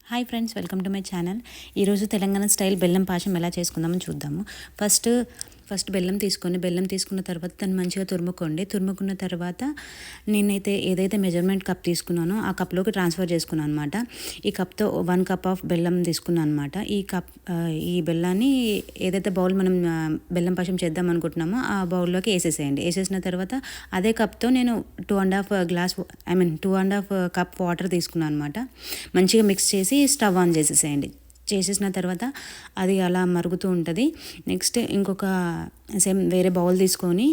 Hi friends, welcome to my channel. ఈరోజు Telangana style బెల్లం పాశం ఎలా చేసుకుందామని చూద్దాము. ఫస్ట్ బెల్లం తీసుకున్న తర్వాత దాన్ని మంచిగా తురుముకున్న తర్వాత నేనైతే ఏదైతే మెజర్మెంట్ కప్ తీసుకున్నానో ఆ కప్లోకి ట్రాన్స్ఫర్ చేసుకున్నాను అనమాట. ఈ కప్తో 1 కప్ ఆఫ్ బెల్లం తీసుకున్నాను అనమాట. ఈ బెల్లాన్ని ఏదైతే బౌల్ మనం బెల్లం పాశం చేద్దాం అనుకుంటున్నామో ఆ బౌల్లోకి వేసేసిన తర్వాత అదే కప్తో నేను 2.5 కప్ వాటర్ తీసుకున్నాను అనమాట. మంచిగా మిక్స్ చేసి స్టవ్ ఆన్ చేసేసిన తర్వాత అది అలా మరుగుతూ ఉంటుంది. నెక్స్ట్ ఇంకొక సేమ్ వేరే బౌల్ తీసుకొని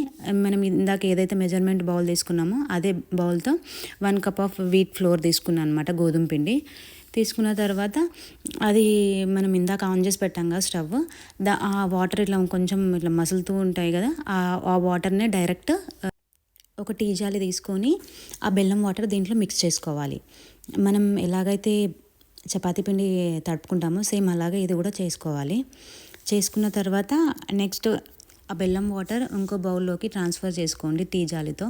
మనం ఇందాక ఏదైతే మెజర్మెంట్ బౌల్ తీసుకున్నామో అదే బౌల్తో 1 కప్ ఆఫ్ వీట్ ఫ్లోర్ తీసుకున్నాను అనమాట, గోధుమ పిండి. తీసుకున్న తర్వాత అది మనం ఇందాక ఆన్ చేసి పెట్టాం కదా స్టవ్, ఆ వాటర్ ఇట్లా కొంచెం ఇట్లా మసులుతూ ఉంటాయి కదా, ఆ వాటర్నే డైరెక్ట్ ఒక టీ జాలి తీసుకొని ఆ బెల్లం వాటర్ దీంట్లో మిక్స్ చేసుకోవాలి. మనం ఎలాగైతే చపాతీ పిండి తడుపుకుంటామో సేమ్ అలాగే ఇది కూడా చేసుకోవాలి. చేసుకున్న తర్వాత నెక్స్ట్ ఆ బెల్లం వాటర్ ఇంకో బౌల్లోకి ట్రాన్స్ఫర్ చేసుకోండి టీ జాలితో.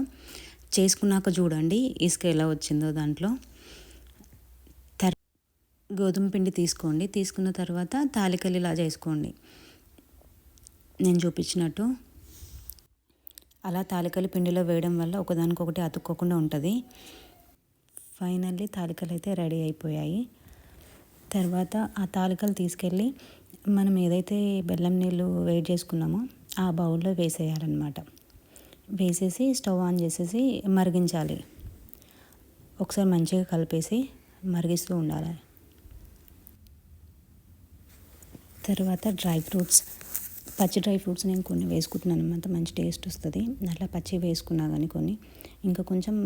చేసుకున్నాక చూడండి ఇసుక ఎలా వచ్చిందో దాంట్లో. గోధుమ పిండి తీసుకోండి. తీసుకున్న తర్వాత తాలికలు ఇలా చేసుకోండి నేను చూపించినట్టు. అలా తాలికలు పిండిలో వేయడం వల్ల ఒకదానికొకటి అతుక్కోకుండా ఉంటుంది. ఫైనల్లీ తాలికలు అయితే రెడీ అయిపోయాయి. తర్వాత ఆ తాలికలు తీసుకెళ్ళి మనం ఏదైతే బెల్లం నీళ్ళు వేడి చేసుకున్నామో ఆ బౌల్లో వేసేయాలన్నమాట. వేసేసి స్టవ్ ఆన్ చేసేసి మరిగించాలి. ఒకసారి మంచిగా కలిపేసి మరిగిస్తూ ఉండాలి. తర్వాత పచ్చి డ్రై ఫ్రూట్స్ నేను కొన్ని వేసుకుంటున్నాను అనమాట, మంచి టేస్ట్ వస్తుంది. అట్లా పచ్చి వేసుకున్నా కానీ కొన్ని ఇంకా కొంచెం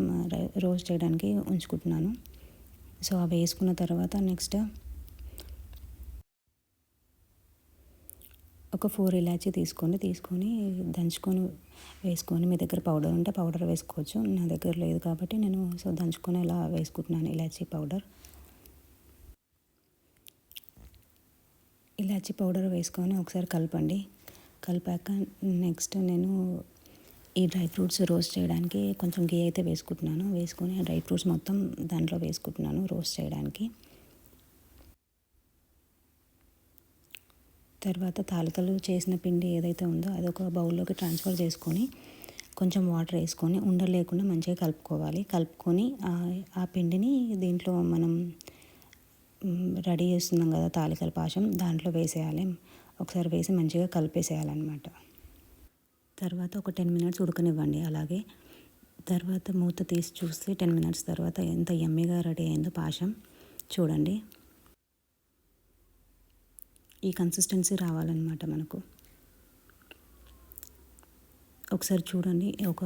రోస్ట్ చేయడానికి ఉంచుకుంటున్నాను. సో అవి వేసుకున్న తర్వాత నెక్స్ట్ ఒక 4 ఇలాచీ తీసుకొని దంచుకొని వేసుకొని, మీ దగ్గర పౌడర్ ఉంటే పౌడర్ వేసుకోవచ్చు. నా దగ్గర లేదు కాబట్టి నేను దంచుకొని ఇలా వేసుకుంటున్నాను ఇలాచీ పౌడర్. ఇలాచీ పౌడర్ వేసుకొని ఒకసారి కలిపాక నెక్స్ట్ నేను ఈ డ్రై ఫ్రూట్స్ రోస్ట్ చేయడానికి కొంచెం గీ అయితే వేసుకొని ఆ డ్రై ఫ్రూట్స్ మొత్తం దాంట్లో వేసుకుంటున్నాను రోస్ట్ చేయడానికి. తర్వాత తాలికలు చేసిన పిండి ఏదైతే ఉందో అది ఒక బౌల్లోకి ట్రాన్స్ఫర్ చేసుకొని కొంచెం వాటర్ వేసుకొని ఉండలు లేకుండా మంచిగా కలుపుకొని ఆ పిండిని దీంట్లో మనం రెడీ చేస్తున్నాం కదా తాలికల పాశం, దాంట్లో వేసేయాలి. ఒకసారి వేసి మంచిగా కలిపేసేయాలన్నమాట. తర్వాత ఒక 10 మినిట్స్ ఉడకనివ్వండి అలాగే. తర్వాత మూత తీసి చూస్తే 10 మినిట్స్ తర్వాత ఎంత యమ్మీగా రెడీ అయిందో పాశం చూడండి. ఈ కన్సిస్టెన్సీ రావాలన్నమాట మనకు. ఒకసారి చూడండి, ఒక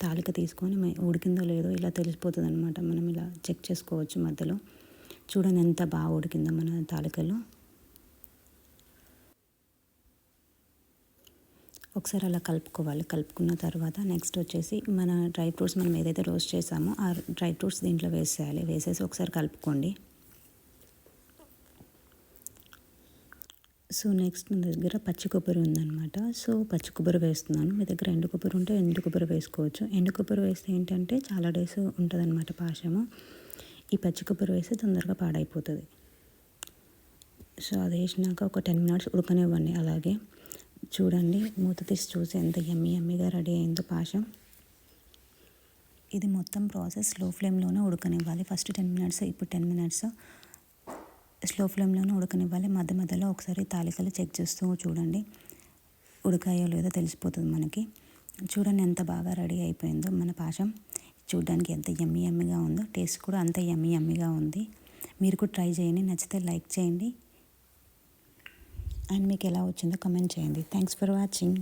తాలిక తీసుకొని ఉడికిందో లేదో ఇలా తెలిసిపోతుంది అనమాట. మనం ఇలా చెక్ చేసుకోవచ్చు మధ్యలో. చూడండి ఎంత బాగా ఉడికిందో మన తాలికలు. ఒకసారి అలా కలుపుకున్న తర్వాత నెక్స్ట్ వచ్చేసి మన డ్రై ఫ్రూట్స్ మనం ఏదైతే రోస్ట్ చేసామో ఆ డ్రై ఫ్రూట్స్ దీంట్లో వేసేసి ఒకసారి కలుపుకోండి. సో నెక్స్ట్ నా దగ్గర పచ్చి కొబ్బరి ఉందన్నమాట. సో పచ్చి కొబ్బరి వేస్తున్నాను. మీ దగ్గర ఎండు కొబ్బరి ఉంటే ఎండు కొబ్బరి వేసుకోవచ్చు. ఎండు కొబ్బరి వేస్తే ఏంటంటే చాలా డేస్ ఉంటుంది అన్నమాట పాశము. ఈ పచ్చి కొబ్బరి వేస్తే తొందరగా పాడైపోతుంది. సో అది వేసినాక ఒక 10 మినిట్స్ ఉడకనివ్వండి అలాగే. చూడండి మూత తీసి చూసి ఎంత యమ్మీగా రెడీ అయిందో పాశం. ఇది మొత్తం ప్రాసెస్ స్లో ఫ్లేమ్లోనే ఉడకనివ్వాలి. ఫస్ట్ 10 మినిట్స్, ఇప్పుడు 10 మినిట్స్ స్లో ఫ్లేమ్లోనే ఉడకనివ్వాలి. మధ్యలో ఒకసారి తాలికలు చెక్ చేస్తూ చూడండి, ఉడకాయో లేదో తెలిసిపోతుంది మనకి. చూడండి ఎంత బాగా రెడీ అయిపోయిందో మన పాశం. చూడడానికి ఎంత యమ్మీగా ఉందో, టేస్ట్ కూడా అంత యమ్మీగా ఉంది. మీరు కూడా ట్రై చేయండి. నచ్చితే లైక్ చేయండి అండ్ మీకు ఎలా వచ్చిందో కమెంట్ చేయండి. Thanks for watching.